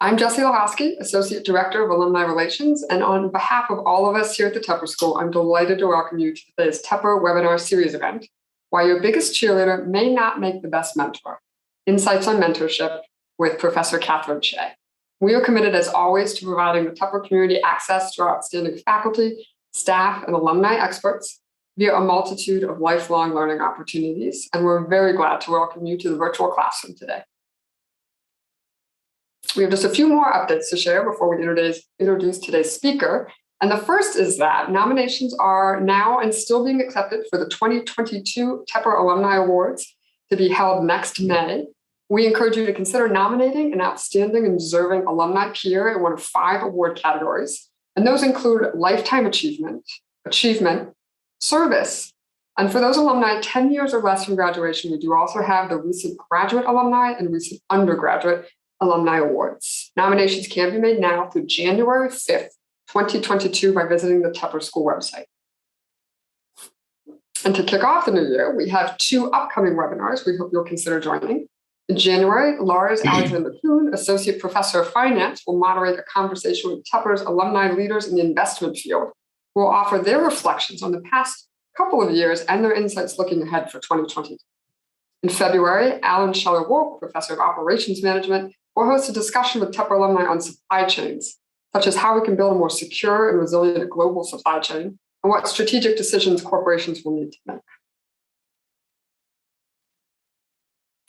I'm Jessie Lahosky, Associate Director of Alumni Relations, and on behalf of all of us here at the Tepper School, I'm delighted to welcome you to today's Tepper webinar series event, Why Your Biggest Cheerleader May Not Make the Best Mentor, Insights on Mentorship with Professor Catherine Shea. We are committed, as always, to providing the Tepper community access to our outstanding faculty, staff, and alumni experts via a multitude of lifelong learning opportunities, and we're very glad to welcome you to the virtual classroom today. We have just a few more updates to share before we introduce today's speaker. And the first is that nominations are now and still being accepted for the 2022 Tepper Alumni Awards to be held next May. We encourage you to consider nominating an outstanding and deserving alumni peer in one of 5 award categories. And those include lifetime achievement, service, and for those alumni 10 years or less from graduation, we do also have the recent graduate alumni and recent undergraduate Alumni Awards. Nominations can be made now through January 5th, 2022 by visiting the Tepper School website. And to kick off the new year, we have 2 upcoming webinars we hope you'll consider joining. In January, Lars Alexander-Kuhn, Associate Professor of Finance, will moderate a conversation with Tepper's alumni leaders in the investment field, who will offer their reflections on the past couple of years and their insights looking ahead for 2022. In February, Alan Scheller-Wolk, Professor of Operations Management, will host a discussion with Tepper alumni on supply chains, such as how we can build a more secure and resilient global supply chain, and what strategic decisions corporations will need to make.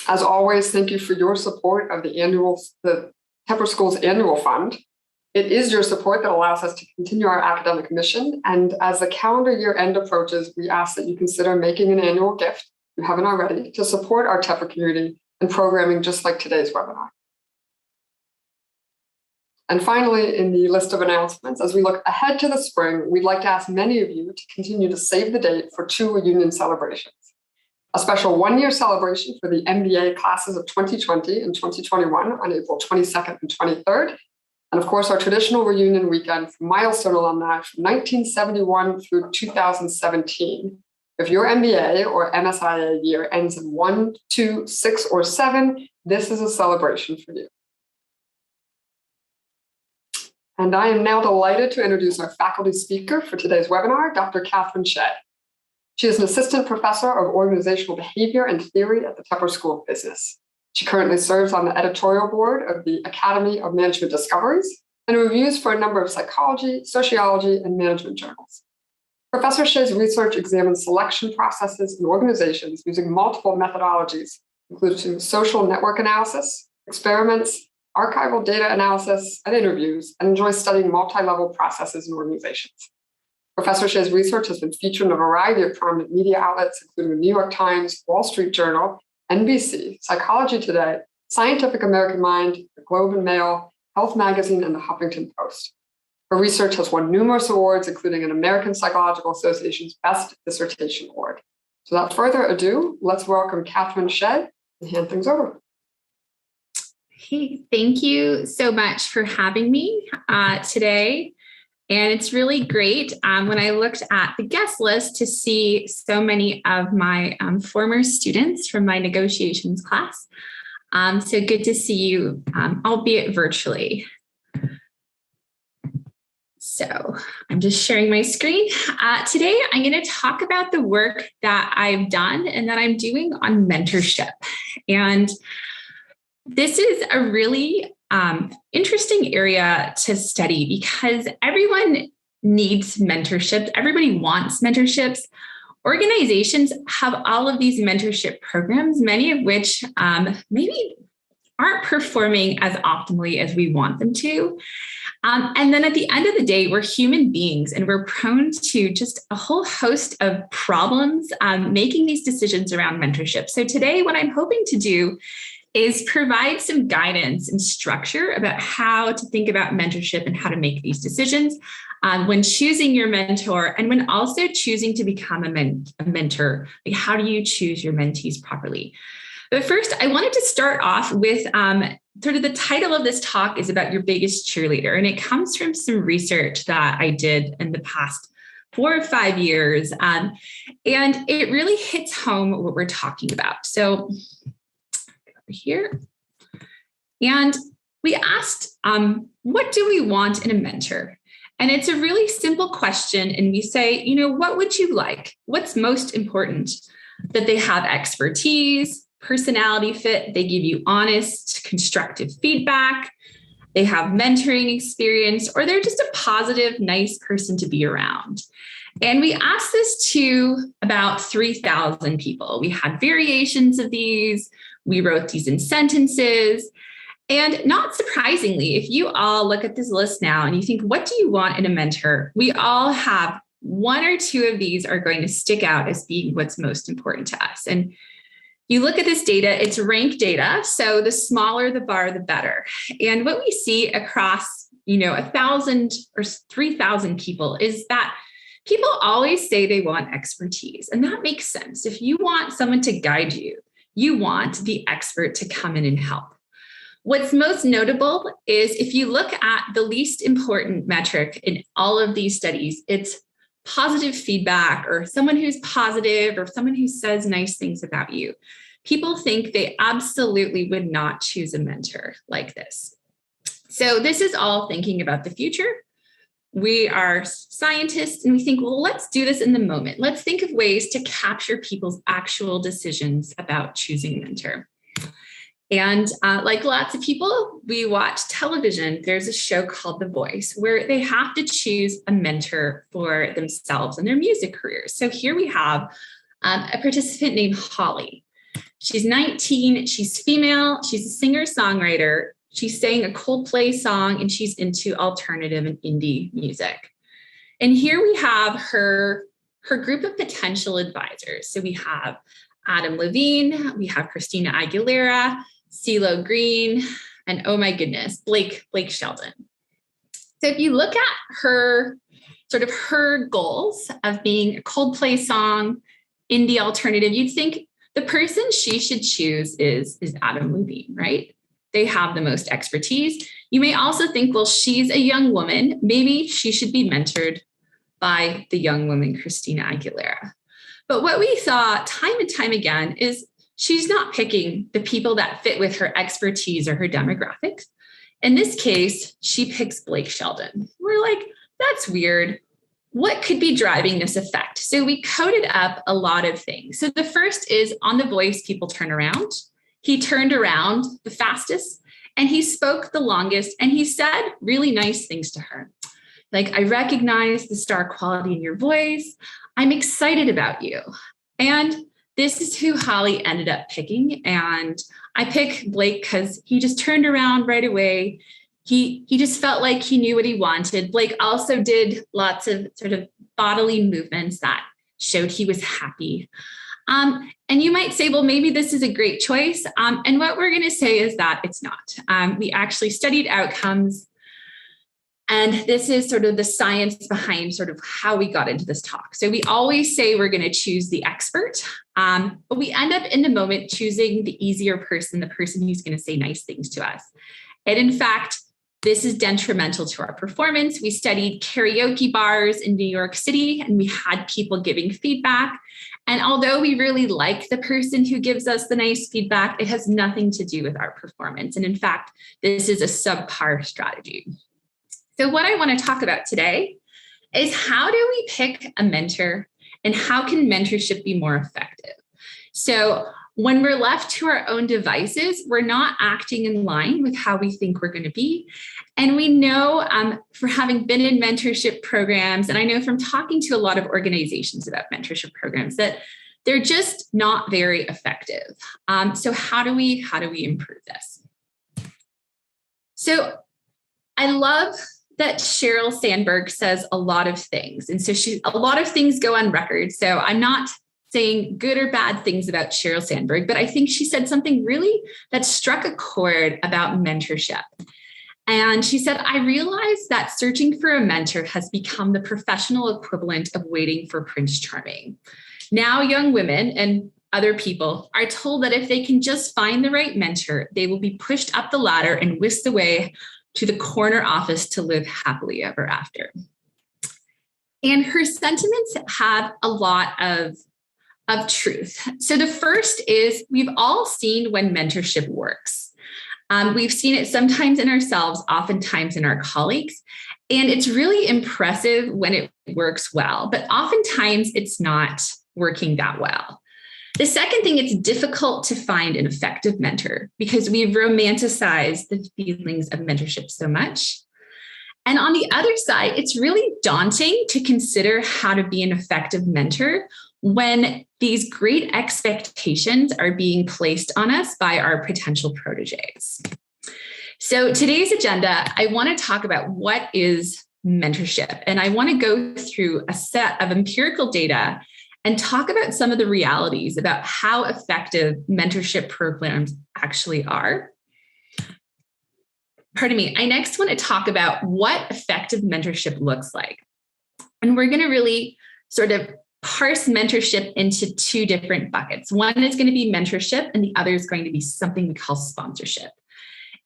As always, thank you for your support of the Tepper School's annual fund. It is your support that allows us to continue our academic mission, and as the calendar year end approaches, we ask that you consider making an annual gift, if you haven't already, to support our Tepper community and programming just like today's webinar. And finally, in the list of announcements, as we look ahead to the spring, we'd like to ask many of you to continue to save the date for 2 reunion celebrations. A special one-year celebration for the MBA classes of 2020 and 2021 on April 22nd and 23rd. And of course, our traditional reunion weekend for milestone alumni from 1971 through 2017. If your MBA or MSIA year ends in 1, 2, 6, or 7, this is a celebration for you. And I am now delighted to introduce our faculty speaker for today's webinar, Dr. Catherine Shea. She is an assistant professor of organizational behavior and theory at the Tepper School of Business. She currently serves on the editorial board of the Academy of Management Discoveries and reviews for a number of psychology, sociology, and management journals. Professor Shea's research examines selection processes in organizations using multiple methodologies, including social network analysis, experiments, archival data analysis, and interviews, and enjoys studying multi-level processes in organizations. Professor Shea's research has been featured in a variety of prominent media outlets, including the New York Times, Wall Street Journal, NBC, Psychology Today, Scientific American Mind, the Globe and Mail, Health Magazine, and the Huffington Post. Her research has won numerous awards, including an American Psychological Association's Best Dissertation Award. So without further ado, let's welcome Catherine Shea and hand things over. Hey, thank you so much for having me today. And it's really great when I looked at the guest list to see so many of my former students from my negotiations class. So good to see you, albeit virtually. So I'm just sharing my screen. Today, I'm going to talk about the work that I've done and that I'm doing on mentorship. And this is a really interesting area to study because everyone needs mentorships. Everybody wants mentorships. Organizations have all of these mentorship programs, many of which maybe aren't performing as optimally as we want them to. And then at the end of the day, we're human beings and we're prone to just a whole host of problems making these decisions around mentorship. So today, what I'm hoping to do is provide some guidance and structure about how to think about mentorship and how to make these decisions when choosing your mentor and when also choosing to become a mentor. Like, how do you choose your mentees properly? But first, I wanted to start off with sort of the title of this talk is about your biggest cheerleader. And it comes from some research that I did in the past 4 or 5 years. And it really hits home what we're talking about. So here. And we asked, what do we want in a mentor? And it's a really simple question. And we say, what would you like? What's most important? That they have expertise, personality fit, they give you honest, constructive feedback, they have mentoring experience, or they're just a positive, nice person to be around. And we asked this to about 3,000 people. We had variations of these. We wrote these in sentences. And not surprisingly, if you all look at this list now and you think, what do you want in a mentor? We all have one or two of these are going to stick out as being what's most important to us. And you look at this data, it's rank data. So the smaller the bar, the better. And what we see across, 1,000 or 3,000 people is that people always say they want expertise. And that makes sense. If you want someone to guide you, you want the expert to come in and help. What's most notable is if you look at the least important metric in all of these studies, it's positive feedback or someone who's positive or someone who says nice things about you. People think they absolutely would not choose a mentor like this. So this is all thinking about the future. We are scientists and we think, well, let's do this in the moment. Let's think of ways to capture people's actual decisions about choosing a mentor. And like lots of people, we watch television. There's a show called The Voice where they have to choose a mentor for themselves and their music careers. So here we have a participant named Holly. She's 19, she's female, she's a singer-songwriter. She's sang a Coldplay song and she's into alternative and indie music. And here we have her group of potential advisors. So we have Adam Levine, we have Christina Aguilera, CeeLo Green, and oh my goodness, Blake Shelton. So if you look at her goals of being a Coldplay song, indie alternative, you'd think the person she should choose is Adam Levine, right? They have the most expertise. You may also think, well, she's a young woman. Maybe she should be mentored by the young woman, Christina Aguilera. But what we saw time and time again is she's not picking the people that fit with her expertise or her demographics. In this case, she picks Blake Shelton. We're like, that's weird. What could be driving this effect? So we coded up a lot of things. So the first is on The Voice, people turn around. He turned around the fastest and he spoke the longest and he said really nice things to her. Like, I recognize the star quality in your voice. I'm excited about you. And this is who Holly ended up picking. And I pick Blake because he just turned around right away. He just felt like he knew what he wanted. Blake also did lots of sort of bodily movements that showed he was happy. And you might say, well, maybe this is a great choice. And what we're going to say is that it's not. We actually studied outcomes. And this is sort of the science behind sort of how we got into this talk. So we always say we're going to choose the expert, but we end up in the moment choosing the easier person, the person who's going to say nice things to us. And in fact, this is detrimental to our performance. We studied karaoke bars in New York City, and we had people giving feedback. And although we really like the person who gives us the nice feedback, it has nothing to do with our performance. And in fact, this is a subpar strategy. So what I want to talk about today is how do we pick a mentor and how can mentorship be more effective? So when we're left to our own devices, we're not acting in line with how we think we're going to be. And we know for having been in mentorship programs, and I know from talking to a lot of organizations about mentorship programs, that they're just not very effective. So how do we improve this? So I love that Sheryl Sandberg says a lot of things. And so a lot of things go on record. So I'm not saying good or bad things about Sheryl Sandberg, but I think she said something really that struck a chord about mentorship. And she said, I realized that searching for a mentor has become the professional equivalent of waiting for Prince Charming. Now young women and other people are told that if they can just find the right mentor, they will be pushed up the ladder and whisked away to the corner office to live happily ever after. And her sentiments have a lot of truth. So the first is we've all seen when mentorship works. We've seen it sometimes in ourselves, oftentimes in our colleagues. And it's really impressive when it works well, but oftentimes it's not working that well. The second thing, it's difficult to find an effective mentor because we've romanticized the feelings of mentorship so much. And on the other side, it's really daunting to consider how to be an effective mentor when these great expectations are being placed on us by our potential proteges. So today's agenda, I want to talk about what is mentorship. And I want to go through a set of empirical data and talk about some of the realities about how effective mentorship programs actually are. Pardon me. I next want to talk about what effective mentorship looks like. And we're going to really sort of parse mentorship into two different buckets. One is going to be mentorship, and the other is going to be something we call sponsorship.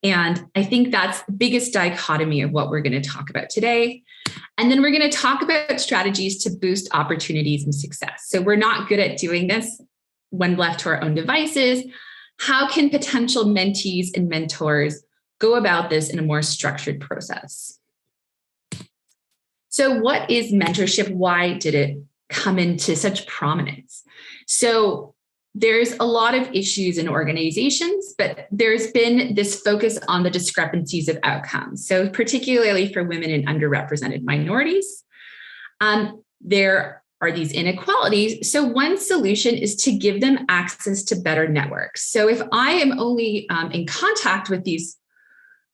And I think that's the biggest dichotomy of what we're going to talk about today. And then we're going to talk about strategies to boost opportunities and success. So we're not good at doing this when left to our own devices. How can potential mentees and mentors go about this in a more structured process? So what is mentorship? Why did it come into such prominence? So there's a lot of issues in organizations, but there's been this focus on the discrepancies of outcomes. So particularly for women and underrepresented minorities, there are these inequalities. So one solution is to give them access to better networks. So if I am only in contact with these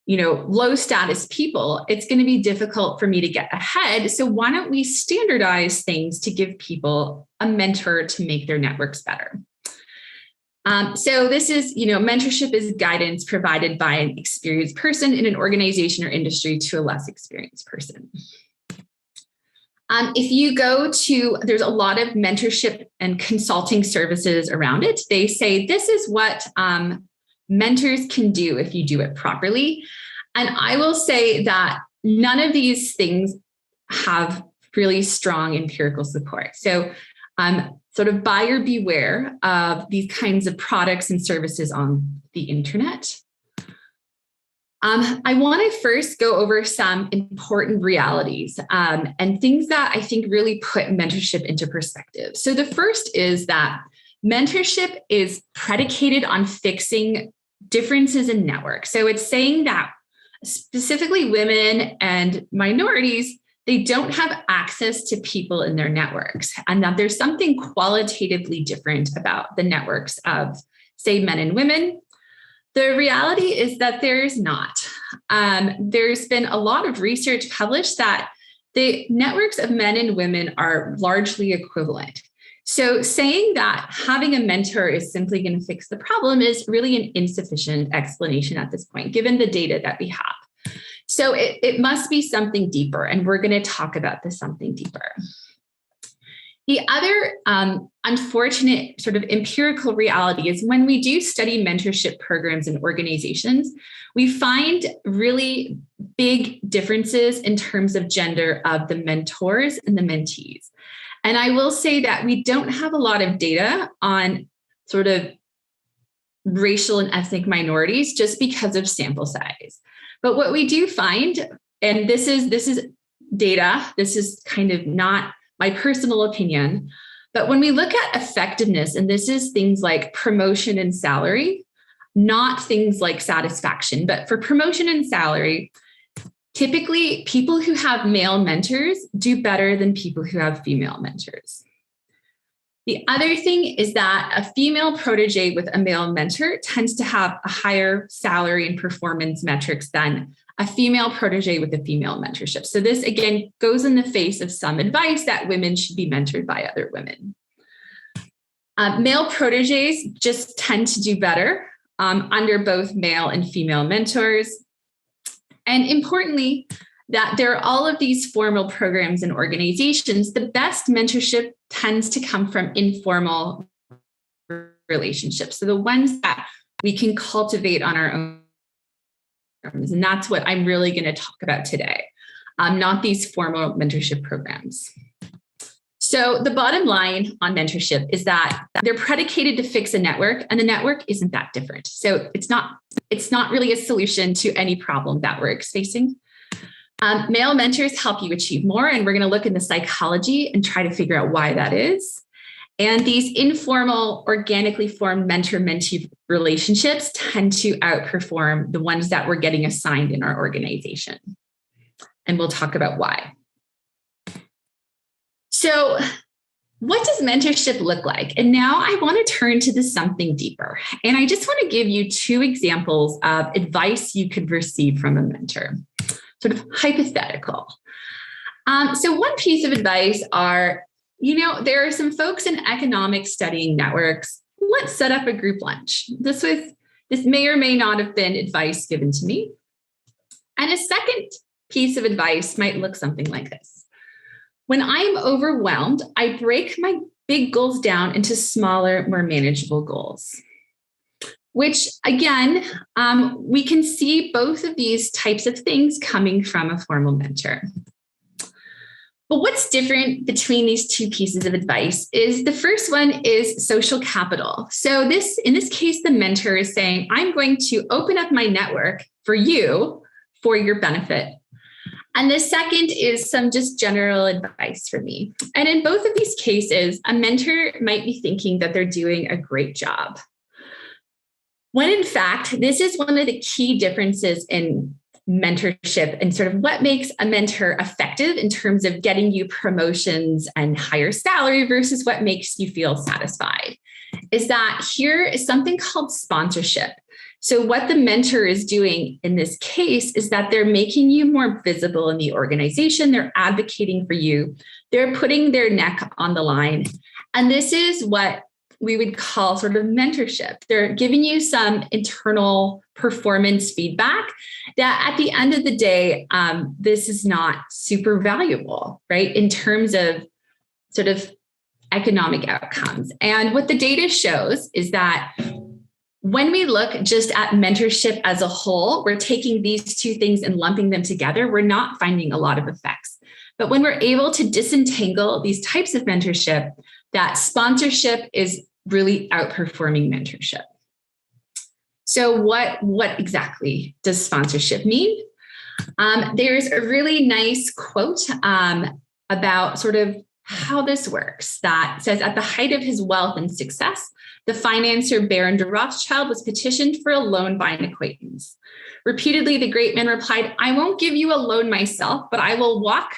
low status people, it's going to be difficult for me to get ahead. So why don't we standardize things to give people a mentor to make their networks better? So this is, mentorship is guidance provided by an experienced person in an organization or industry to a less experienced person. If you go to, there's a lot of mentorship and consulting services around it. They say this is what mentors can do if you do it properly. And I will say that none of these things have really strong empirical support. So sort of buyer beware of these kinds of products and services on the internet. I want to first go over some important realities and things that I think really put mentorship into perspective. So the first is that mentorship is predicated on fixing differences in networks. So it's saying that specifically women and minorities, they don't have access to people in their networks, and that there's something qualitatively different about the networks of, say, men and women. The reality is that there is not. There's been a lot of research published that the networks of men and women are largely equivalent. So saying that having a mentor is simply going to fix the problem is really an insufficient explanation at this point, given the data that we have. So it must be something deeper, and we're going to talk about this something deeper. The other unfortunate sort of empirical reality is when we do study mentorship programs in organizations, we find really big differences in terms of gender of the mentors and the mentees. And I will say that we don't have a lot of data on sort of racial and ethnic minorities just because of sample size. But what we do find, and this is data, this is kind of not my personal opinion, but when we look at effectiveness, and this is things like promotion and salary, not things like satisfaction, but for promotion and salary, typically people who have male mentors do better than people who have female mentors. The other thing is that a female protege with a male mentor tends to have a higher salary and performance metrics than a female protege with a female mentorship. So this, again, goes in the face of some advice that women should be mentored by other women. Male proteges just tend to do better under both male and female mentors. And importantly, that there are all of these formal programs and organizations. The best mentorship tends to come from informal relationships. So the ones that we can cultivate on our own. And that's what I'm really going to talk about today, not these formal mentorship programs. So the bottom line on mentorship is that they're predicated to fix a network, and the network isn't that different. So it's it's not really a solution to any problem that we're facing. Male mentors help you achieve more, and we're going to look in the psychology and try to figure out why that is. And these informal, organically formed mentor-mentee relationships tend to outperform the ones that we're getting assigned in our organization. And we'll talk about why. So, what does mentorship look like? And now I want to turn to the something deeper. And I just want to give you 2 examples of advice you could receive from a mentor, sort of hypothetical. So one piece of advice are, there are some folks in economic studying networks. Let's set up a group lunch. This may or may not have been advice given to me. And a second piece of advice might look something like this. When I'm overwhelmed, I break my big goals down into smaller, more manageable goals. Which again, we can see both of these types of things coming from a formal mentor. But what's different between these 2 pieces of advice is the first one is social capital. So in this case, the mentor is saying, I'm going to open up my network for you for your benefit. And the second is some just general advice for me. And in both of these cases, a mentor might be thinking that they're doing a great job, when in fact, this is one of the key differences in mentorship and sort of what makes a mentor effective in terms of getting you promotions and higher salary versus what makes you feel satisfied, is that here is something called sponsorship. So what the mentor is doing in this case is that they're making you more visible in the organization. They're advocating for you. They're putting their neck on the line. And this is what we would call sort of mentorship. They're giving you some internal performance feedback that at the end of the day, this is not super valuable, right? In terms of sort of economic outcomes. And what the data shows is that when we look just at mentorship as a whole, we're taking these 2 things and lumping them together. We're not finding a lot of effects. But when we're able to disentangle these types of mentorship, that sponsorship is really outperforming mentorship. So what exactly does sponsorship mean? There's a really nice quote about sort of how this works that says, at the height of his wealth and success, the financier Baron de Rothschild was petitioned for a loan by an acquaintance. Repeatedly, the great man replied, I won't give you a loan myself, but I will walk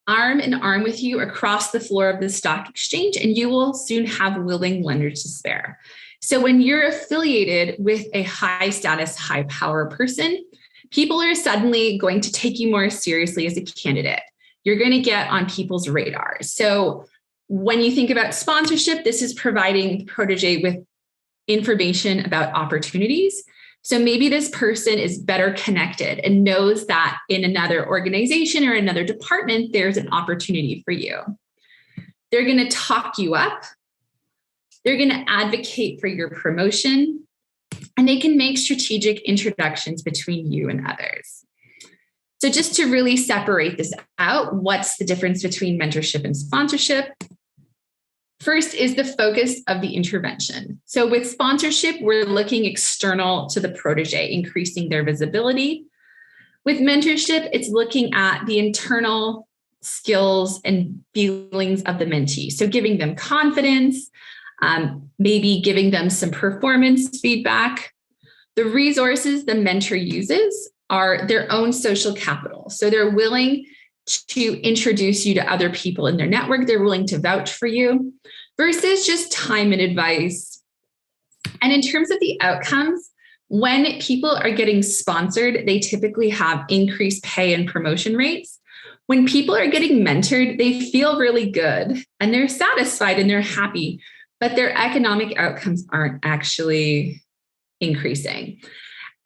arm in arm with you across the floor of the stock exchange, and you will soon have willing lenders to spare. So when you're affiliated with a high status, high power person, people are suddenly going to take you more seriously as a candidate. You're going to get on people's radars. So when you think about sponsorship, this is providing the protege with information about opportunities. So maybe this person is better connected and knows that in another organization or another department, there's an opportunity for you. They're going to talk you up. They're going to advocate for your promotion, and they can make strategic introductions between you and others. So just to really separate this out, what's the difference between mentorship and sponsorship? First is the focus of the intervention. So with sponsorship, we're looking external to the protege, increasing their visibility. With mentorship, it's looking at the internal skills and feelings of the mentee. So giving them confidence, maybe giving them some performance feedback. The resources the mentor uses are their own social capital. So they're willing to introduce you to other people in their network. They're willing to vouch for you versus just time and advice. And in terms of the outcomes, when people are getting sponsored, they typically have increased pay and promotion rates. When people are getting mentored, they feel really good and they're satisfied and they're happy, but their economic outcomes aren't actually increasing.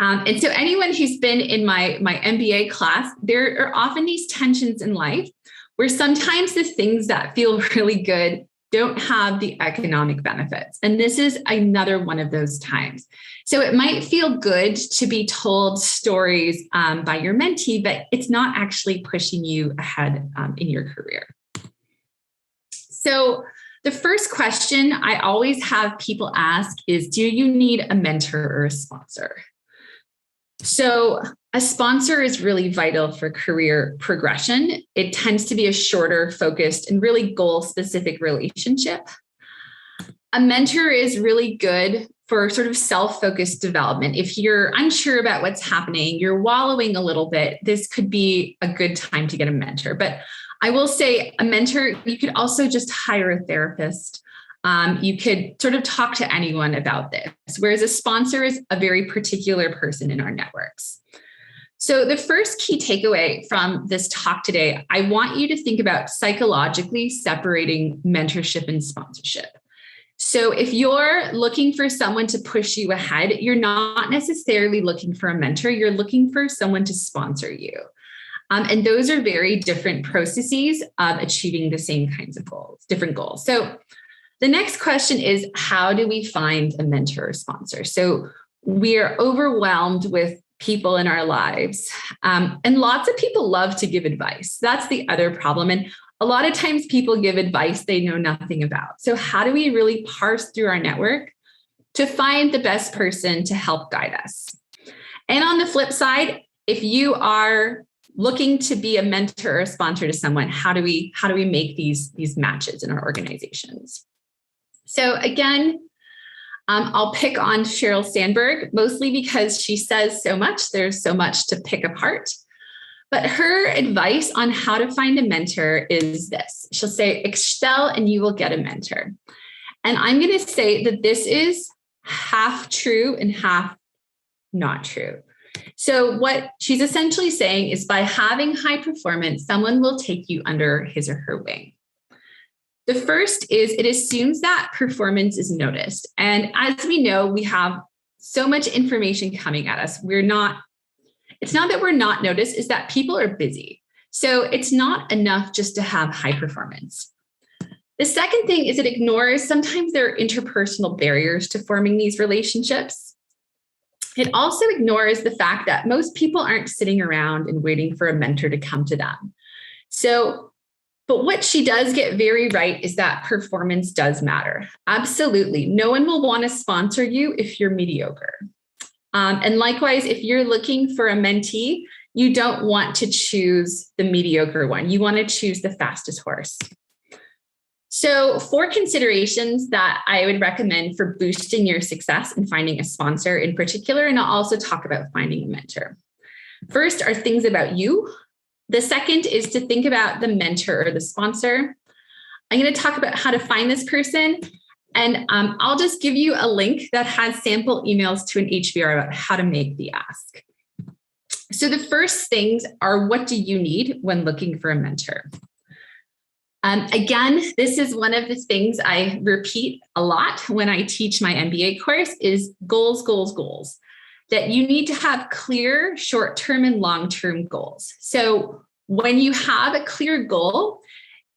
And so anyone who's been in my MBA class, there are often these tensions in life where sometimes the things that feel really good don't have the economic benefits. And this is another one of those times. So it might feel good to be told stories by your mentee, but it's not actually pushing you ahead in your career. So the first question I always have people ask is, do you need a mentor or a sponsor? So a sponsor is really vital for career progression. It tends to be a shorter, focused, and really goal-specific relationship. A mentor is really good for sort of self-focused development. If you're unsure about what's happening, you're wallowing a little bit, this could be a good time to get a mentor. But I will say a mentor, you could also just hire a therapist. You could sort of talk to anyone about this, whereas a sponsor is a very particular person in our networks. So the first key takeaway from this talk today, I want you to think about psychologically separating mentorship and sponsorship. So if you're looking for someone to push you ahead, you're not necessarily looking for a mentor, you're looking for someone to sponsor you. And those are very different processes of achieving the same kinds of goals, different goals. So the next question is, how do we find a mentor or sponsor? So we are overwhelmed with people in our lives. And lots of people love to give advice. That's the other problem. And a lot of times people give advice they know nothing about. So how do we really parse through our network to find the best person to help guide us? And on the flip side, if you are looking to be a mentor or a sponsor to someone, how do we make these matches in our organizations? So again, I'll pick on Sheryl Sandberg, mostly because she says so much. There's so much to pick apart. But her advice on how to find a mentor is this. She'll say, excel and you will get a mentor. And I'm going to say that this is half true and half not true. So what she's essentially saying is by having high performance, someone will take you under his or her wing. The first is it assumes that performance is noticed. And as we know, we have so much information coming at us. It's not that we're not noticed, it's that people are busy. So it's not enough just to have high performance. The second thing is it ignores sometimes there are interpersonal barriers to forming these relationships. It also ignores the fact that most people aren't sitting around and waiting for a mentor to come to them. But what she does get very right is that performance does matter. Absolutely. No one will want to sponsor you if you're mediocre. And likewise, if you're looking for a mentee, you don't want to choose the mediocre one. You want to choose the fastest horse. So 4 considerations that I would recommend for boosting your success and finding a sponsor in particular, and I'll also talk about finding a mentor. First are things about you. The second is to think about the mentor or the sponsor. I'm going to talk about how to find this person. And I'll just give you a link that has sample emails to an HBR about how to make the ask. So the first things are, what do you need when looking for a mentor? Again, this is one of the things I repeat a lot when I teach my MBA course is goals, goals, goals. That you need to have clear short-term and long-term goals. So when you have a clear goal,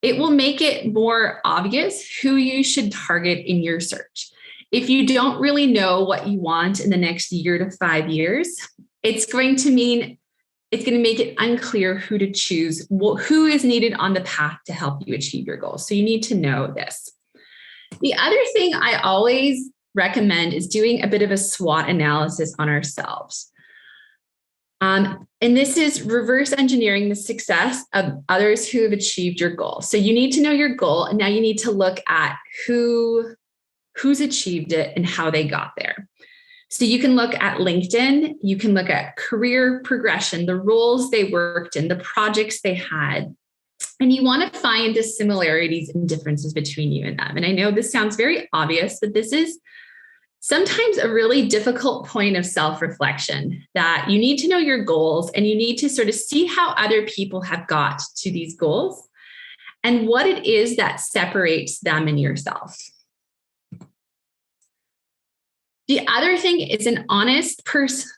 it will make it more obvious who you should target in your search. If you don't really know what you want in the next year to 5 years, it's going to make it unclear who to choose, who is needed on the path to help you achieve your goals. So you need to know this. The other thing I always recommend is doing a bit of a SWOT analysis on ourselves. And this is reverse engineering the success of others who have achieved your goal. So you need to know your goal, and now you need to look at who's achieved it and how they got there. So you can look at LinkedIn, you can look at career progression, the roles they worked in, the projects they had, and you want to find the similarities and differences between you and them. And I know this sounds very obvious, but this is sometimes a really difficult point of self-reflection, that you need to know your goals and you need to sort of see how other people have got to these goals and what it is that separates them and yourself. The other thing is an honest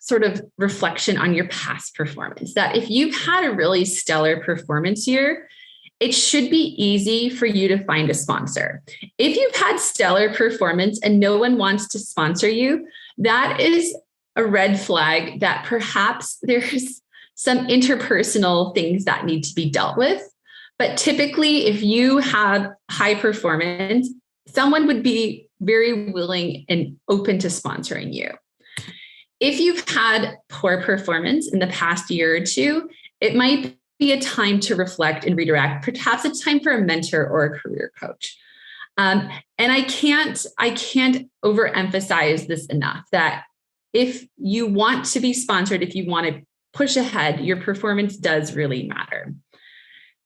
sort of reflection on your past performance, that if you've had a really stellar performance year, it should be easy for you to find a sponsor. If you've had stellar performance and no one wants to sponsor you, that is a red flag that perhaps there's some interpersonal things that need to be dealt with. But typically, if you have high performance, someone would be very willing and open to sponsoring you. If you've had poor performance in the past year or two, it might be a time to reflect and redirect, perhaps a time for a mentor or a career coach. And I can't overemphasize this enough, that if you want to be sponsored, if you want to push ahead, your performance does really matter.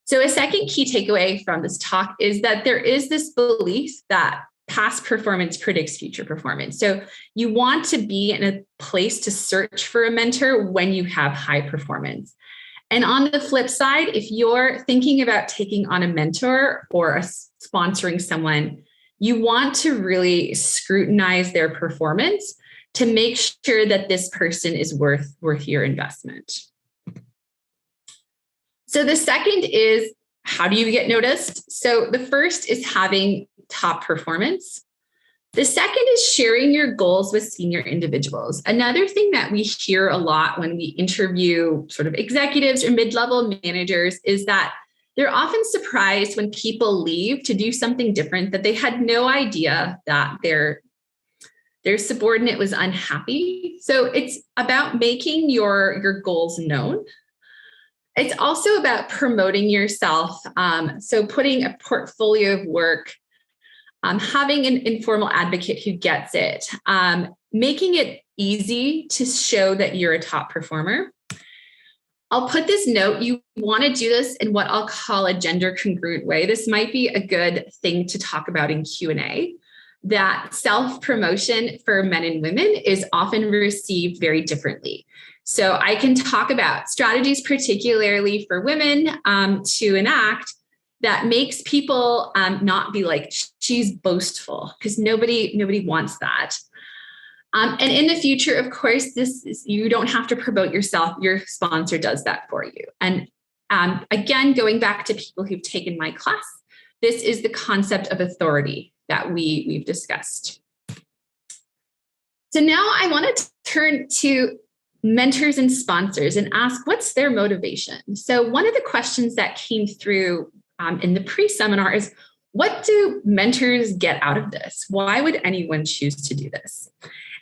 So a second key takeaway from this talk is that there is this belief that past performance predicts future performance. So you want to be in a place to search for a mentor when you have high performance. And on the flip side, if you're thinking about taking on a mentor or sponsoring someone, you want to really scrutinize their performance to make sure that this person is worth your investment. So the second is, how do you get noticed? So the first is having top performance. The second is sharing your goals with senior individuals. Another thing that we hear a lot when we interview sort of executives or mid-level managers is that they're often surprised when people leave to do something different, that they had no idea that their subordinate was unhappy. So it's about making your goals known. It's also about promoting yourself. So putting a portfolio of work, having an informal advocate who gets it, making it easy to show that you're a top performer. I'll put this note, you want to do this in what I'll call a gender congruent way. This might be a good thing to talk about in Q&A, that self-promotion for men and women is often received very differently. So I can talk about strategies, particularly for women, to enact that makes people not be like, she's boastful, because nobody wants that. And in the future, of course, you don't have to promote yourself. Your sponsor does that for you. And again, going back to people who've taken my class, this is the concept of authority that we've discussed. So now I want to turn to mentors and sponsors and ask, what's their motivation? So one of the questions that came through in the pre-seminar is, what do mentors get out of this? Why would anyone choose to do this?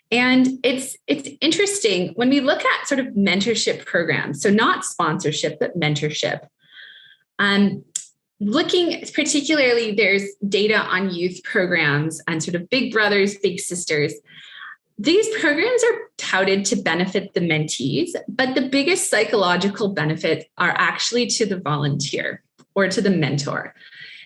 And it's interesting when we look at sort of mentorship programs, so not sponsorship, but mentorship. Looking particularly, there's data on youth programs and sort of big brothers, big sisters. These programs are touted to benefit the mentees, but the biggest psychological benefits are actually to the volunteer or to the mentor.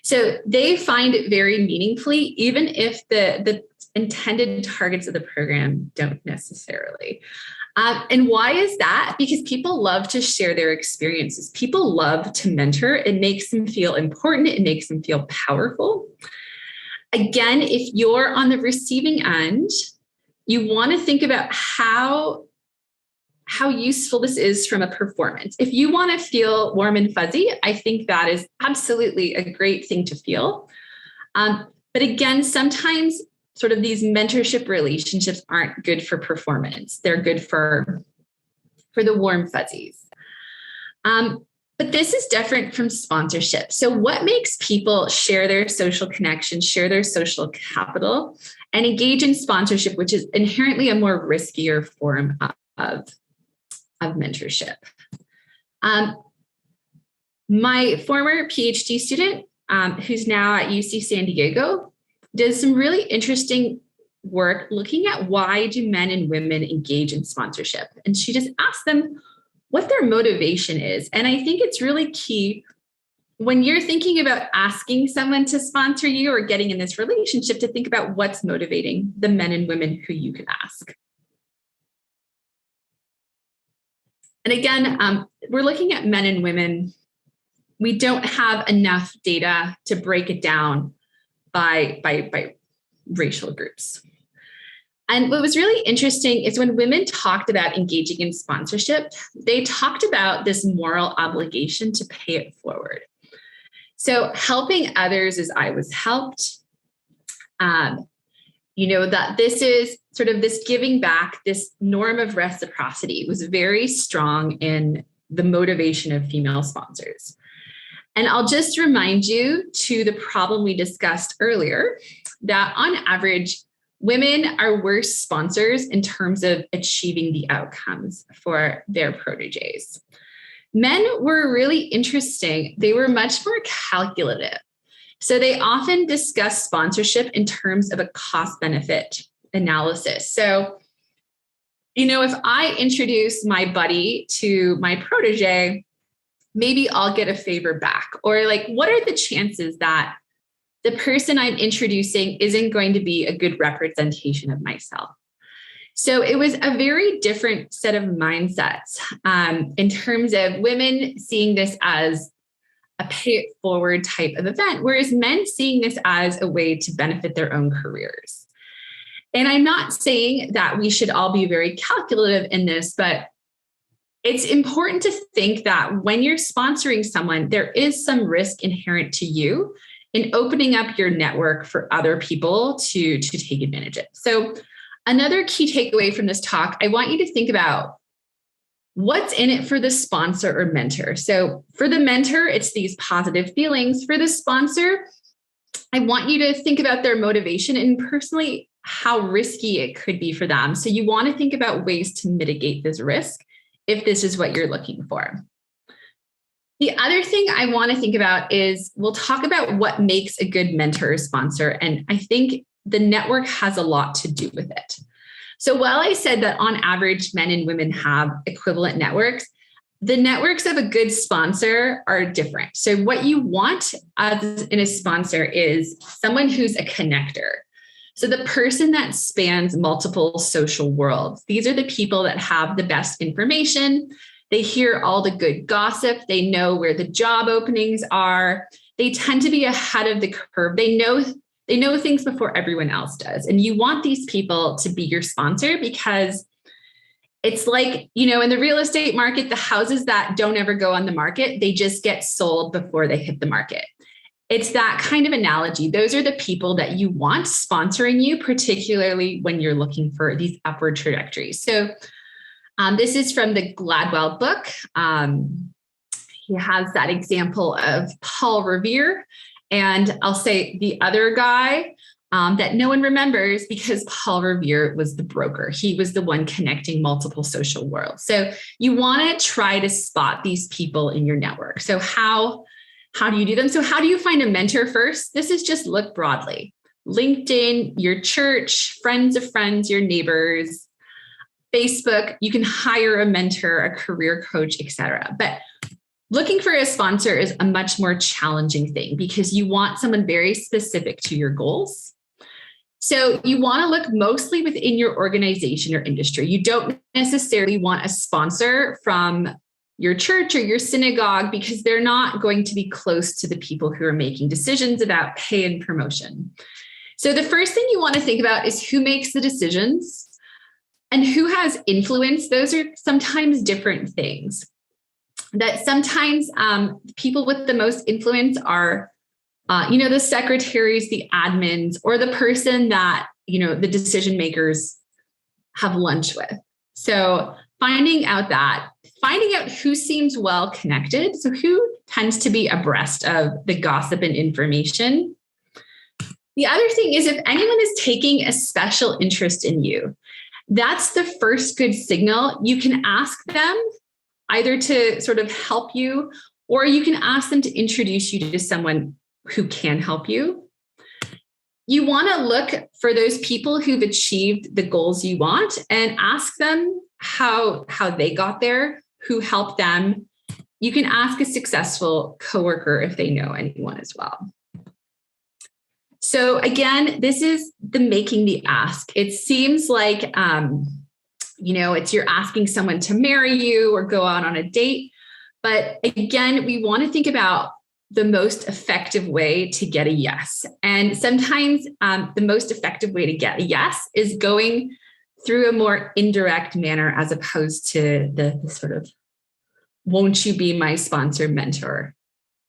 So they find it very meaningfully, even if the intended targets of the program don't necessarily. And why is that? Because people love to share their experiences. People love to mentor. It makes them feel important. It makes them feel powerful. Again, if you're on the receiving end, you want to think about how useful this is from a performance. If you want to feel warm and fuzzy, I think that is absolutely a great thing to feel. But again, sometimes sort of these mentorship relationships aren't good for performance. They're good for the warm fuzzies. But this is different from sponsorship. So what makes people share their social connections, share their social capital, and engage in sponsorship, which is inherently a more riskier form of mentorship? My former PhD student, who's now at UC San Diego, does some really interesting work looking at why do men and women engage in sponsorship. And she just asked them what their motivation is. And I think it's really key when you're thinking about asking someone to sponsor you or getting in this relationship to think about what's motivating the men and women who you can ask. And again, we're looking at men and women. We don't have enough data to break it down by racial groups. And what was really interesting is when women talked about engaging in sponsorship, they talked about this moral obligation to pay it forward. So helping others as I was helped, that this is sort of this giving back, this norm of reciprocity was very strong in the motivation of female sponsors. And I'll just remind you to the problem we discussed earlier, that on average, women are worse sponsors in terms of achieving the outcomes for their proteges. Men were really interesting. They were much more calculative. So they often discuss sponsorship in terms of a cost benefit analysis. So, if I introduce my buddy to my protege, maybe I'll get a favor back. Or what are the chances that the person I'm introducing isn't going to be a good representation of myself? So it was a very different set of mindsets in terms of women seeing this as a pay it forward type of event, whereas men seeing this as a way to benefit their own careers. And I'm not saying that we should all be very calculative in this, but it's important to think that when you're sponsoring someone, there is some risk inherent to you in opening up your network for other people to take advantage of. So another key takeaway from this talk, I want you to think about what's in it for the sponsor or mentor. So for the mentor, it's these positive feelings. For the sponsor, I want you to think about their motivation and personally how risky it could be for them. So you want to think about ways to mitigate this risk if this is what you're looking for. The other thing I want to think about is we'll talk about what makes a good mentor or sponsor. And I think the network has a lot to do with it. So while I said that on average, men and women have equivalent networks, the networks of a good sponsor are different. So what you want in a sponsor is someone who's a connector. So the person that spans multiple social worlds. These are the people that have the best information. They hear all the good gossip. They know where the job openings are. They tend to be ahead of the curve. They know things before everyone else does. And you want these people to be your sponsor because it's like, in the real estate market, the houses that don't ever go on the market, they just get sold before they hit the market. It's that kind of analogy. Those are the people that you want sponsoring you, particularly when you're looking for these upward trajectories. So this is from the Gladwell book. He has that example of Paul Revere. And I'll say the other guy that no one remembers because Paul Revere was the broker. He was the one connecting multiple social worlds. So you want to try to spot these people in your network. So how do you do them? So how do you find a mentor first? This is just look broadly. LinkedIn, your church, friends of friends, your neighbors, Facebook, you can hire a mentor, a career coach, etc. But looking for a sponsor is a much more challenging thing because you want someone very specific to your goals. So you want to look mostly within your organization or industry. You don't necessarily want a sponsor from your church or your synagogue because they're not going to be close to the people who are making decisions about pay and promotion. So the first thing you want to think about is who makes the decisions and who has influence. Those are sometimes different things. That sometimes people with the most influence are, the secretaries, the admins, or the person that, the decision makers have lunch with. So finding out who seems well connected. So who tends to be abreast of the gossip and information. The other thing is if anyone is taking a special interest in you, that's the first good signal. You can ask them either to sort of help you, or you can ask them to introduce you to someone who can help you. You want to look for those people who've achieved the goals you want and ask them how they got there, who helped them. You can ask a successful coworker if they know anyone as well. So again, this is the making the ask. It seems like, it's you're asking someone to marry you or go out on a date. But again, we want to think about the most effective way to get a yes. And sometimes the most effective way to get a yes is going through a more indirect manner as opposed to the sort of, won't you be my sponsor mentor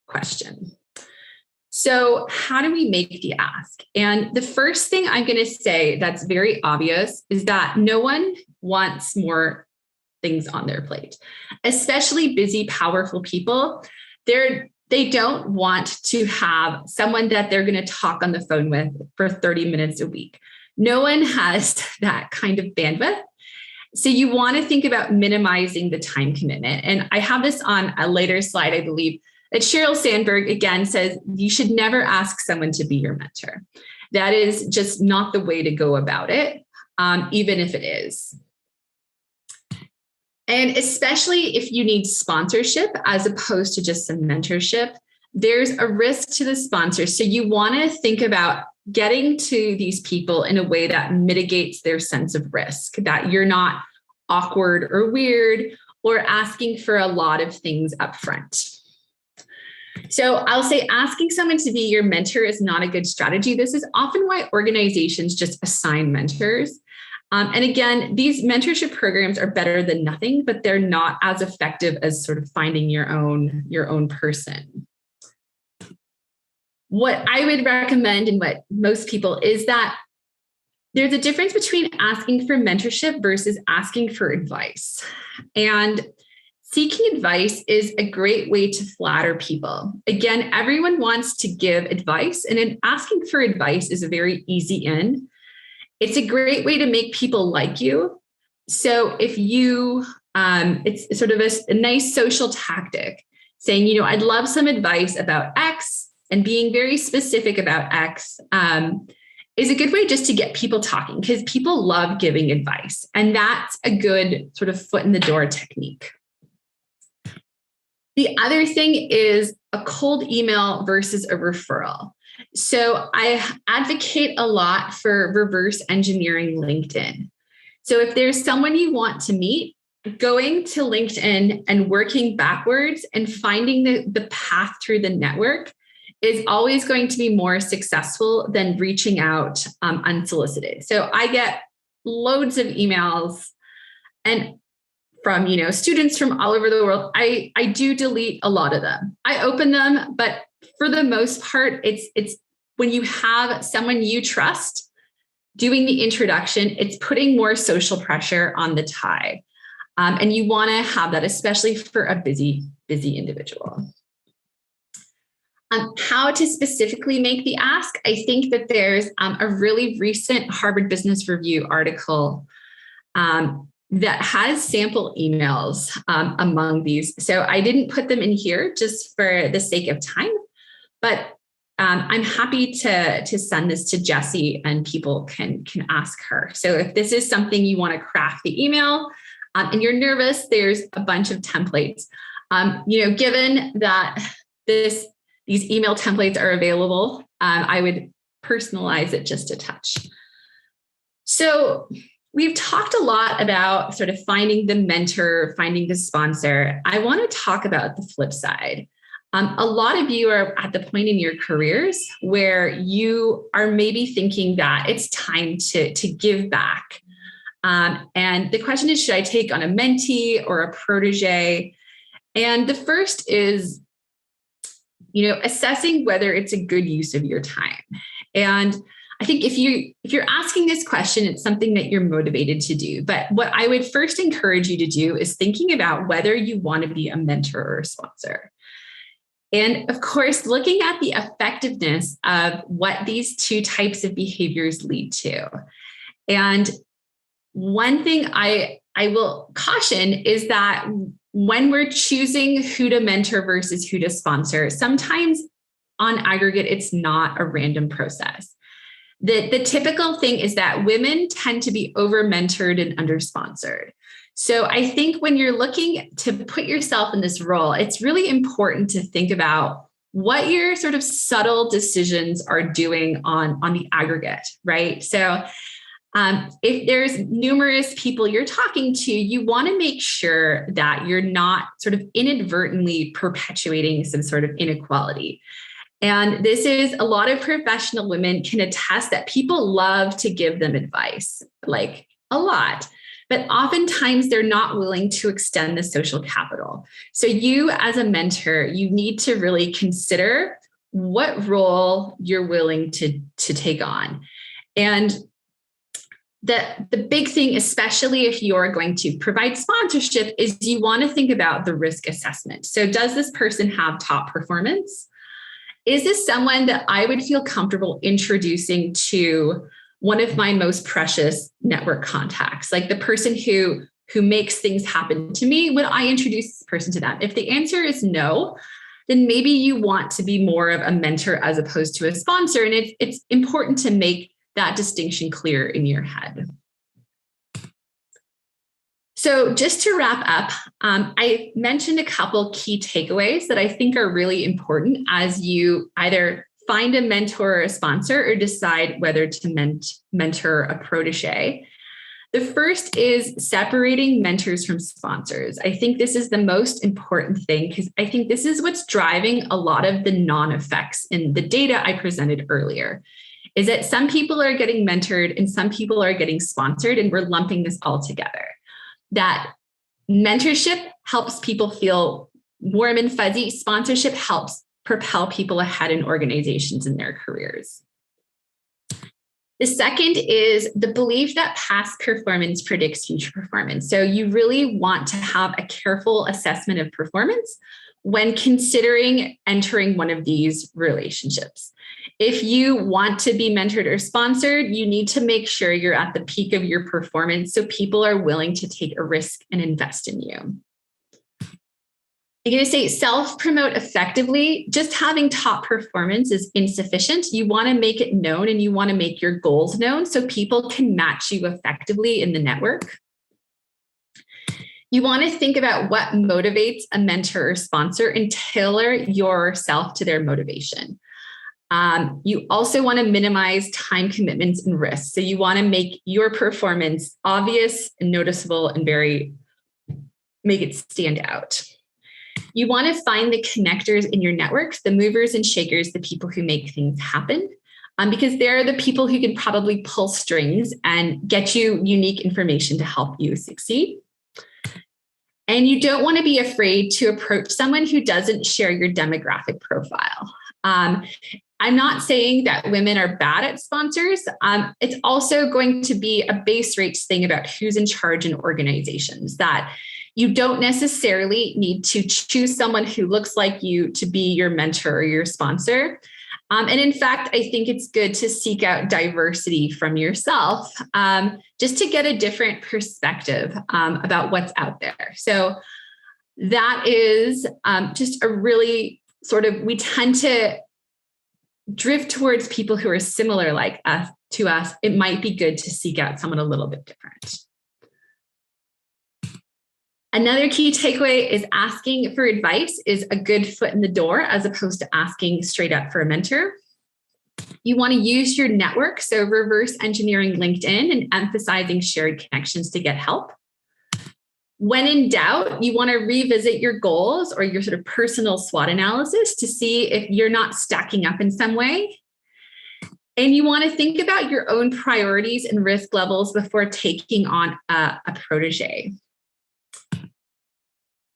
question. So how do we make the ask? And the first thing I'm going to say that's very obvious is that no one wants more things on their plate, especially busy, powerful people. They don't want to have someone that they're going to talk on the phone with for 30 minutes a week. No one has that kind of bandwidth. So you want to think about minimizing the time commitment. And I have this on a later slide, I believe, that Sheryl Sandberg again says you should never ask someone to be your mentor. That is just not the way to go about it, even if it is. And especially if you need sponsorship as opposed to just some mentorship, there's a risk to the sponsor. So you want to think about getting to these people in a way that mitigates their sense of risk, that you're not awkward or weird or asking for a lot of things up front. So I'll say asking someone to be your mentor is not a good strategy. This is often why organizations just assign mentors. And again, these mentorship programs are better than nothing, but they're not as effective as sort of finding your own person. What I would recommend and what most people is that there's a difference between asking for mentorship versus asking for advice. And seeking advice is a great way to flatter people. Again, everyone wants to give advice, and asking for advice is a very easy in. It's a great way to make people like you. So if you, it's sort of a nice social tactic saying, I'd love some advice about X, and being very specific about X is a good way just to get people talking, because people love giving advice. And that's a good sort of foot in the door technique. The other thing is a cold email versus a referral. So I advocate a lot for reverse engineering LinkedIn. So if there's someone you want to meet, going to LinkedIn and working backwards and finding the path through the network is always going to be more successful than reaching out unsolicited. So I get loads of emails and from students from all over the world. I do delete a lot of them. I open them, but for the most part, it's when you have someone you trust doing the introduction, it's putting more social pressure on the tie. And you want to have that, especially for a busy individual. How to specifically make the ask. I think that there's a really recent Harvard Business Review article that has sample emails among these. So I didn't put them in here just for the sake of time, but I'm happy to send this to Jessie and people can ask her. So if this is something you want to craft the email and you're nervous, there's a bunch of templates. Given that these email templates are available, I would personalize it just a touch. So we've talked a lot about sort of finding the mentor, finding the sponsor. I want to talk about the flip side. A lot of you are at the point in your careers where you are maybe thinking that it's time to give back. And the question is, should I take on a mentee or a protege? And the first is, assessing whether it's a good use of your time. And I think if you're asking this question, it's something that you're motivated to do. But what I would first encourage you to do is thinking about whether you want to be a mentor or a sponsor. And of course, looking at the effectiveness of what these two types of behaviors lead to. And one thing I will caution is that when we're choosing who to mentor versus who to sponsor, sometimes on aggregate, it's not a random process. The typical thing is that women tend to be over-mentored and under-sponsored. So I think when you're looking to put yourself in this role, it's really important to think about what your sort of subtle decisions are doing on the aggregate, right? So if there's numerous people you're talking to, you want to make sure that you're not sort of inadvertently perpetuating some sort of inequality. And this is a lot of professional women can attest that people love to give them advice, like a lot, but oftentimes they're not willing to extend the social capital. So you as a mentor, you need to really consider what role you're willing to take on. And the big thing, especially if you're going to provide sponsorship, is you want to think about the risk assessment. So does this person have top performance? Is this someone that I would feel comfortable introducing to one of my most precious network contacts, like the person who makes things happen to me when I introduce this person to them? If the answer is no, then maybe you want to be more of a mentor as opposed to a sponsor. And it's important to make that distinction clear in your head. So just to wrap up, I mentioned a couple key takeaways that I think are really important as you either find a mentor or a sponsor or decide whether to mentor a protege. The first is separating mentors from sponsors. I think this is the most important thing because I think this is what's driving a lot of the non-effects in the data I presented earlier, is that some people are getting mentored and some people are getting sponsored, and we're lumping this all together. That mentorship helps people feel warm and fuzzy. Sponsorship helps propel people ahead in organizations in their careers. The second is the belief that past performance predicts future performance. So you really want to have a careful assessment of performance when considering entering one of these relationships. If you want to be mentored or sponsored, you need to make sure you're at the peak of your performance so people are willing to take a risk and invest in you. I'm going to say self-promote effectively. Just having top performance is insufficient. You want to make it known and you want to make your goals known so people can match you effectively in the network. You want to think about what motivates a mentor or sponsor and tailor yourself to their motivation. You also want to minimize time commitments and risks. So you want to make your performance obvious and noticeable and make it stand out. You want to find the connectors in your networks, the movers and shakers, the people who make things happen, because they're the people who can probably pull strings and get you unique information to help you succeed. And you don't want to be afraid to approach someone who doesn't share your demographic profile. I'm not saying that women are bad at sponsors. It's also going to be a base rates thing about who's in charge in organizations, that you don't necessarily need to choose someone who looks like you to be your mentor or your sponsor. And in fact, I think it's good to seek out diversity from yourself just to get a different perspective about what's out there. So that is just a really we tend to drift towards people who are similar like us to us. It might be good to seek out someone a little bit different. Another key takeaway is asking for advice is a good foot in the door as opposed to asking straight up for a mentor. You want to use your network, so reverse engineering LinkedIn and emphasizing shared connections to get help. When in doubt, you want to revisit your goals or your personal SWOT analysis to see if you're not stacking up in some way. And you want to think about your own priorities and risk levels before taking on a protege.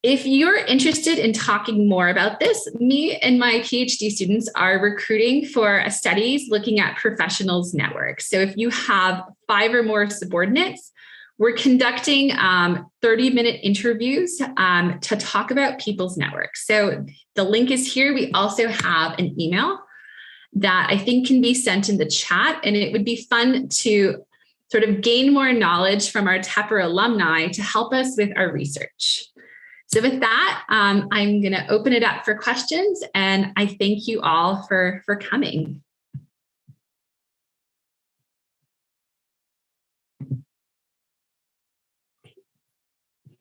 If you're interested in talking more about this, me and my PhD students are recruiting for studies looking at professionals' networks. So if you have 5 or more subordinates, we're conducting 30-minute interviews to talk about people's networks. So the link is here. We also have an email that I think can be sent in the chat, and it would be fun to gain more knowledge from our Tepper alumni to help us with our research. So with that, I'm going to open it up for questions, and I thank you all for coming.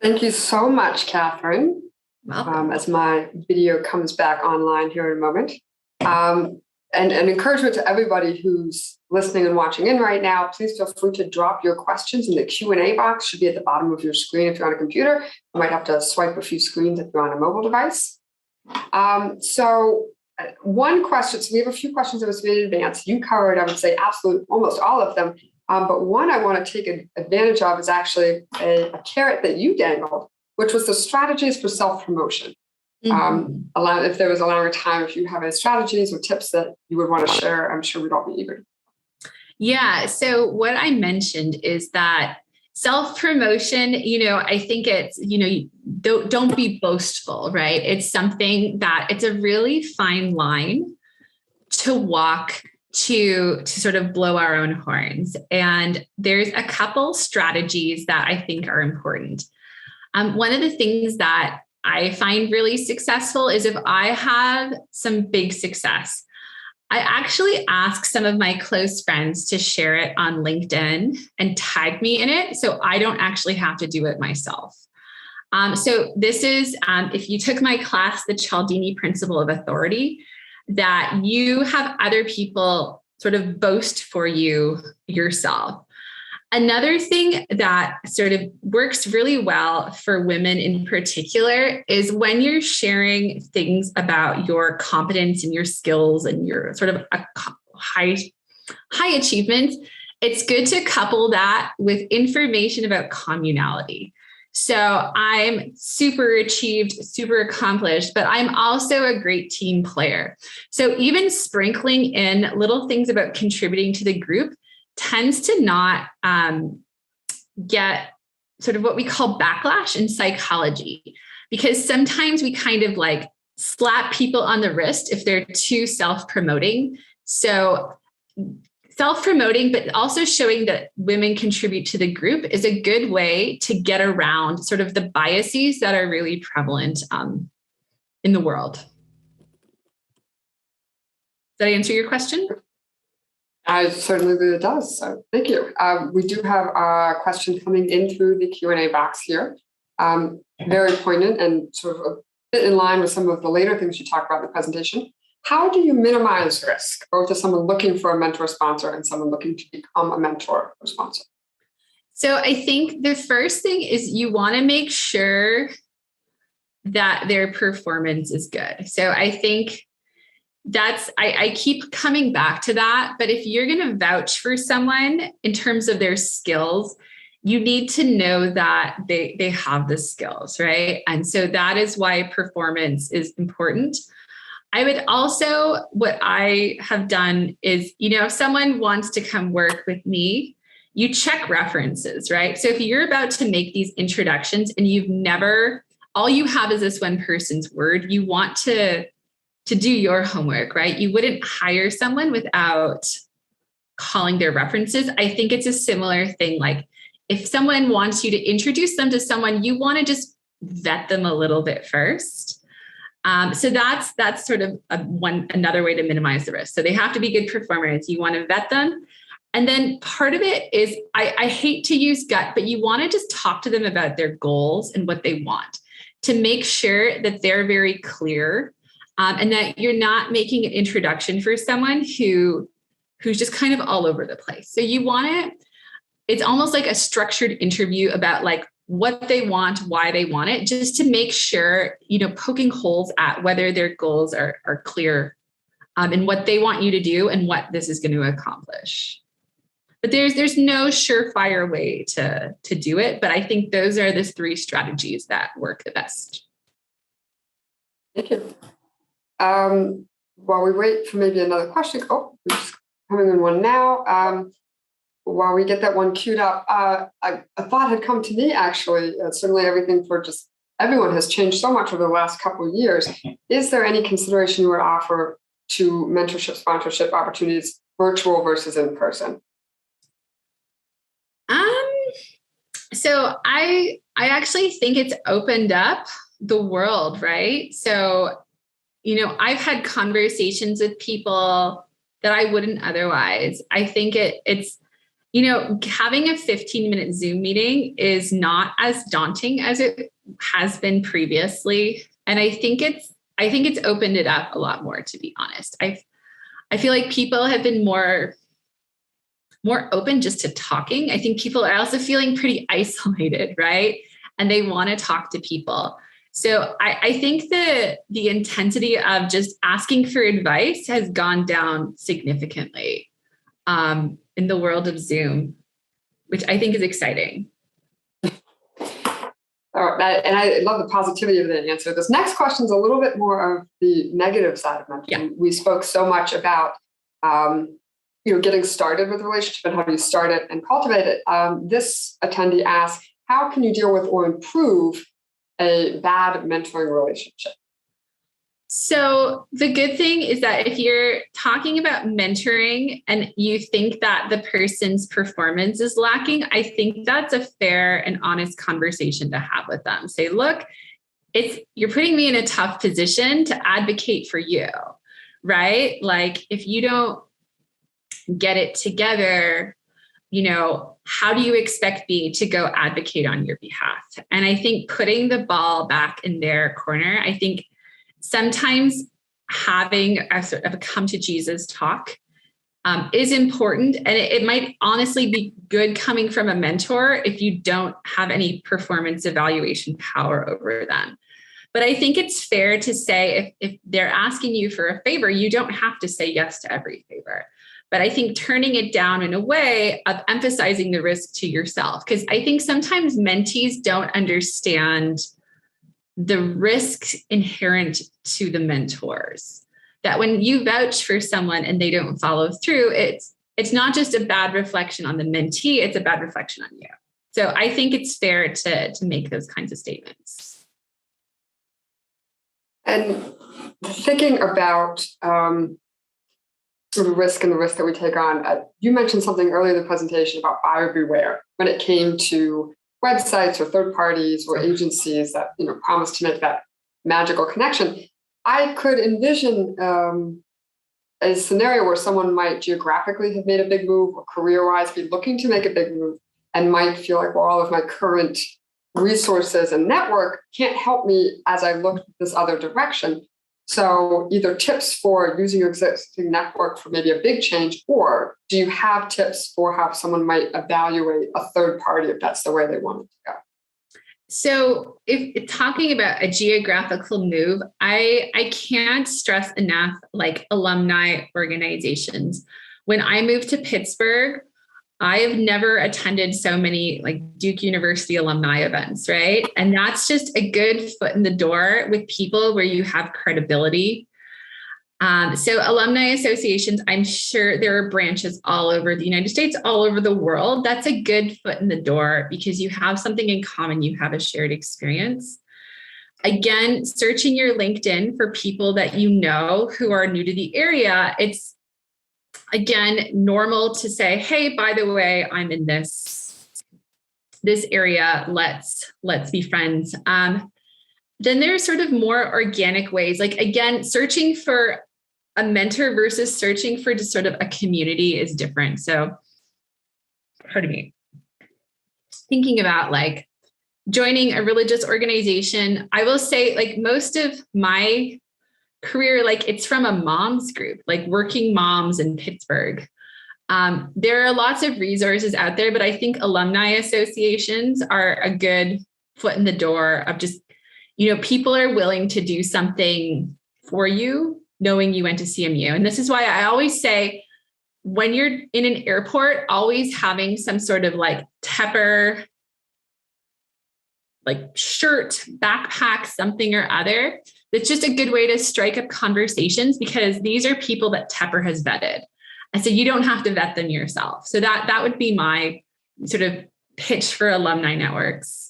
Thank you so much, Catherine. As my video comes back online here in a moment. And an encouragement to everybody who's listening and watching in right now, please feel free to drop your questions in the Q&A box. Should be at the bottom of your screen if you're on a computer. You might have to swipe a few screens if you're on a mobile device. One question, so we have a few questions that was made in advance. You covered, I would say, absolutely almost all of them. But one I want to take advantage of is actually a carrot that you dangled, which was the strategies for self-promotion. If there was a longer time, if you have any strategies or tips that you would want to share, I'm sure we'd all be eager. Yeah. So what I mentioned is that self-promotion, I think it's, don't be boastful, right? It's something that it's a really fine line to walk to sort of blow our own horns. And there's a couple strategies that I think are important. One of the things that I find really successful is if I have some big success, I actually ask some of my close friends to share it on LinkedIn and tag me in it, so I don't actually have to do it myself. So this is, if you took my class, the Cialdini Principle of Authority, that you have other people sort of boast for you yourself. Another thing that sort of works really well for women in particular is when you're sharing things about your competence and your skills and your sort of high achievements, it's good to couple that with information about communality. So I'm super achieved, super accomplished, but I'm also a great team player. So even sprinkling in little things about contributing to the group tends to not get sort of what we call backlash in psychology, because sometimes we kind of like slap people on the wrist if they're too self-promoting. So self-promoting, but also showing that women contribute to the group is a good way to get around sort of the biases that are really prevalent in the world. Did I answer your question? I certainly believe it does. So thank you. We do have a question coming in through the Q&A box here. Very poignant and sort of a bit in line with some of the later things you talked about in the presentation. How do you minimize risk, both as someone looking for a mentor sponsor and someone looking to become a mentor or sponsor? So I think the first thing is you want to make sure that their performance is good. So I think I keep coming back to that, but if you're going to vouch for someone in terms of their skills, you need to know that they have the skills, right? And so that is why performance is important. I would also, what I have done is, if someone wants to come work with me, you check references, right? So if you're about to make these introductions and all you have is this one person's word, you want to do your homework, right? You wouldn't hire someone without calling their references. I think it's a similar thing. Like if someone wants you to introduce them to someone, you want to just vet them a little bit first. So that's sort of another way to minimize the risk. So they have to be good performers. You want to vet them. And then part of it is, I hate to use gut, but you want to just talk to them about their goals and what they want to make sure that they're very clear. And that you're not making an introduction for someone who's just kind of all over the place. So you want it's almost like a structured interview about like what they want, why they want it, just to make sure, poking holes at whether their goals are clear and what they want you to do and what this is going to accomplish. But there's no surefire way to do it. But I think those are the 3 strategies that work the best. Thank you. While we wait for maybe another question, just coming in one now. While we get that one queued up, a thought had come to me actually. Certainly, everything for just everyone has changed so much over the last couple of years. Is there any consideration you would offer to mentorship, sponsorship opportunities, virtual versus in person? So I actually think it's opened up the world, right? So I've had conversations with people that I wouldn't otherwise. I think it's, having a 15-minute Zoom meeting is not as daunting as it has been previously. And I think it's opened it up a lot more, to be honest. I feel like people have been more open just to talking. I think people are also feeling pretty isolated, right? And they want to talk to people. So I think the intensity of just asking for advice has gone down significantly in the world of Zoom, which I think is exciting. And I love the positivity of the answer. This next question is a little bit more of the negative side of mentoring. Yeah. We spoke so much about getting started with a relationship and how do you start it and cultivate it. This attendee asked, how can you deal with or improve a bad mentoring relationship? So the good thing is that if you're talking about mentoring and you think that the person's performance is lacking, I think that's a fair and honest conversation to have with them. Say, look, you're putting me in a tough position to advocate for you, right? Like if you don't get it together, how do you expect me to go advocate on your behalf? And I think putting the ball back in their corner, I think sometimes having a sort of a come to Jesus talk is important. And it might honestly be good coming from a mentor if you don't have any performance evaluation power over them. But I think it's fair to say if they're asking you for a favor, you don't have to say yes to every favor. But I think turning it down in a way of emphasizing the risk to yourself, because I think sometimes mentees don't understand the risks inherent to the mentors. That when you vouch for someone and they don't follow through, it's not just a bad reflection on the mentee, it's a bad reflection on you. So I think it's fair to make those kinds of statements. And thinking about the risk that we take on, you mentioned something earlier in the presentation about buyer beware when it came to websites or third parties or agencies that promise to make that magical connection. I could envision a scenario where someone might geographically have made a big move or career-wise be looking to make a big move and might feel like, well, all of my current resources and network can't help me as I look this other direction. So either tips for using your existing network for maybe a big change, or do you have tips for how someone might evaluate a third party if that's the way they want it to go? So if talking about a geographical move, I can't stress enough like alumni organizations. When I moved to Pittsburgh, I have never attended so many like Duke University alumni events, right? And that's just a good foot in the door with people where you have credibility. So alumni associations, I'm sure there are branches all over the United States, all over the world. That's a good foot in the door because you have something in common. You have a shared experience. Again, searching your LinkedIn for people that you know who are new to the area, it's again normal to say, hey, by the way, I'm in this area. Let's be friends. Then there's sort of more organic ways, like again, searching for a mentor versus searching for just sort of a community is different. So, pardon me, thinking about like joining a religious organization, I will say like most of my career, like it's from a mom's group, like working moms in Pittsburgh. There are lots of resources out there, but I think alumni associations are a good foot in the door of just, people are willing to do something for you, knowing you went to CMU. And this is why I always say, when you're in an airport, always having some sort of like Tepper, like shirt, backpack, something or other. That's just a good way to strike up conversations because these are people that Tepper has vetted. And so you don't have to vet them yourself. So that would be my sort of pitch for alumni networks.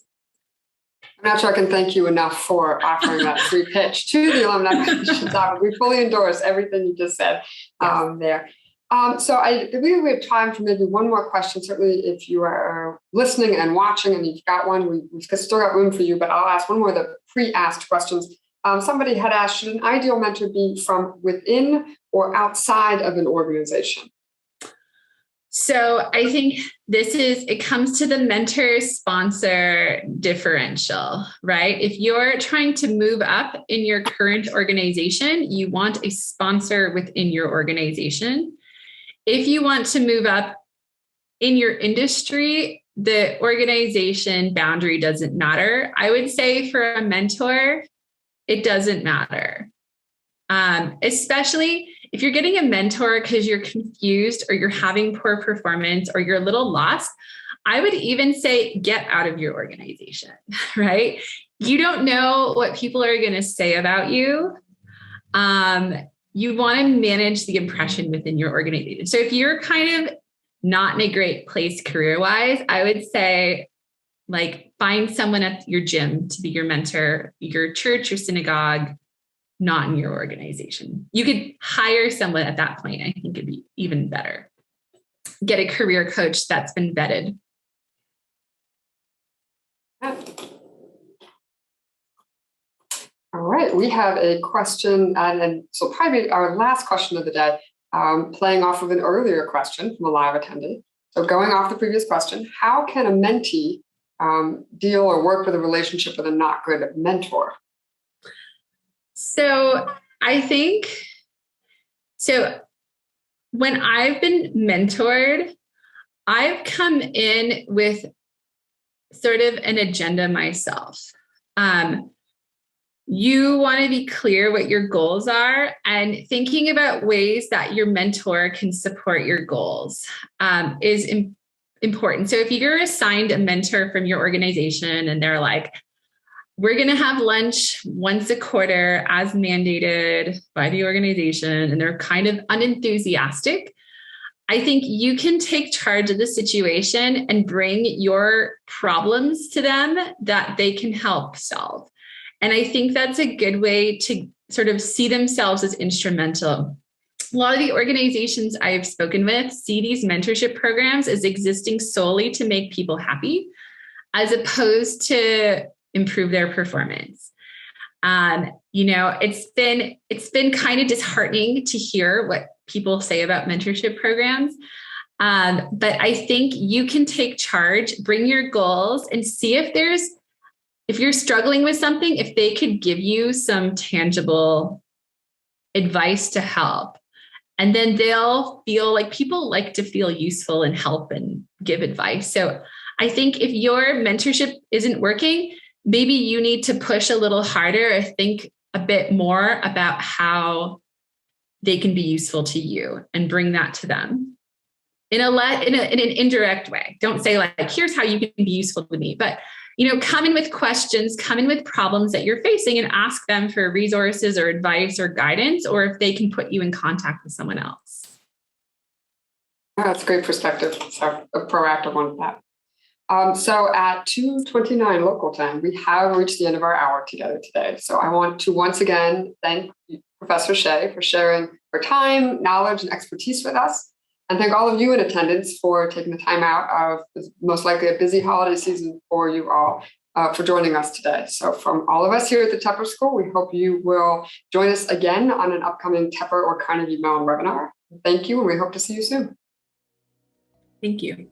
I'm not sure I can thank you enough for offering that free pitch to the alumni relations office. We fully endorse everything you just said there. So I believe we have time for maybe one more question. Certainly, if you are listening and watching and you've got one, we've still got room for you, but I'll ask one more of the pre-asked questions. Somebody had asked, should an ideal mentor be from within or outside of an organization? So I think it comes to the mentor sponsor differential, right? If you're trying to move up in your current organization, you want a sponsor within your organization. If you want to move up in your industry, the organization boundary doesn't matter. I would say for a mentor, it doesn't matter. Especially if you're getting a mentor because you're confused or you're having poor performance or you're a little lost, I would even say get out of your organization, right? You don't know what people are going to say about you. You want to manage the impression within your organization. So if you're kind of not in a great place career-wise, I would say like find someone at your gym to be your mentor, your church, your synagogue, not in your organization. You could hire someone at that point. I think it'd be even better. Get a career coach that's been vetted. All right, we have a question, and so probably our last question of the day, playing off of an earlier question from a live attendee. So going off the previous question, how can a mentee deal or work with a relationship with a not good mentor? So I think, when I've been mentored, I've come in with sort of an agenda myself. You want to be clear what your goals are and thinking about ways that your mentor can support your goals is important. So if you're assigned a mentor from your organization and they're like, we're going to have lunch once a quarter as mandated by the organization, and they're kind of unenthusiastic, I think you can take charge of the situation and bring your problems to them that they can help solve. And I think that's a good way to sort of see themselves as instrumental. A lot of the organizations I've spoken with see these mentorship programs as existing solely to make people happy, as opposed to improve their performance. It's been kind of disheartening to hear what people say about mentorship programs. But I think you can take charge, bring your goals, and see if you're struggling with something, if they could give you some tangible advice to help. And then they'll feel like people like to feel useful and help and give advice. So I think if your mentorship isn't working, maybe you need to push a little harder or think a bit more about how they can be useful to you and bring that to them in an indirect way. Don't say like, here's how you can be useful to me, but come in with questions, come in with problems that you're facing and ask them for resources or advice or guidance, or if they can put you in contact with someone else. That's a great perspective. So a proactive one for that. So at 2:29 local time, we have reached the end of our hour together today. So I want to once again thank Professor Shea for sharing her time, knowledge, and expertise with us. And thank all of you in attendance for taking the time out of most likely a busy holiday season for you all for joining us today. So from all of us here at the Tepper School, we hope you will join us again on an upcoming Tepper or Carnegie Mellon webinar. Thank you, and we hope to see you soon. Thank you.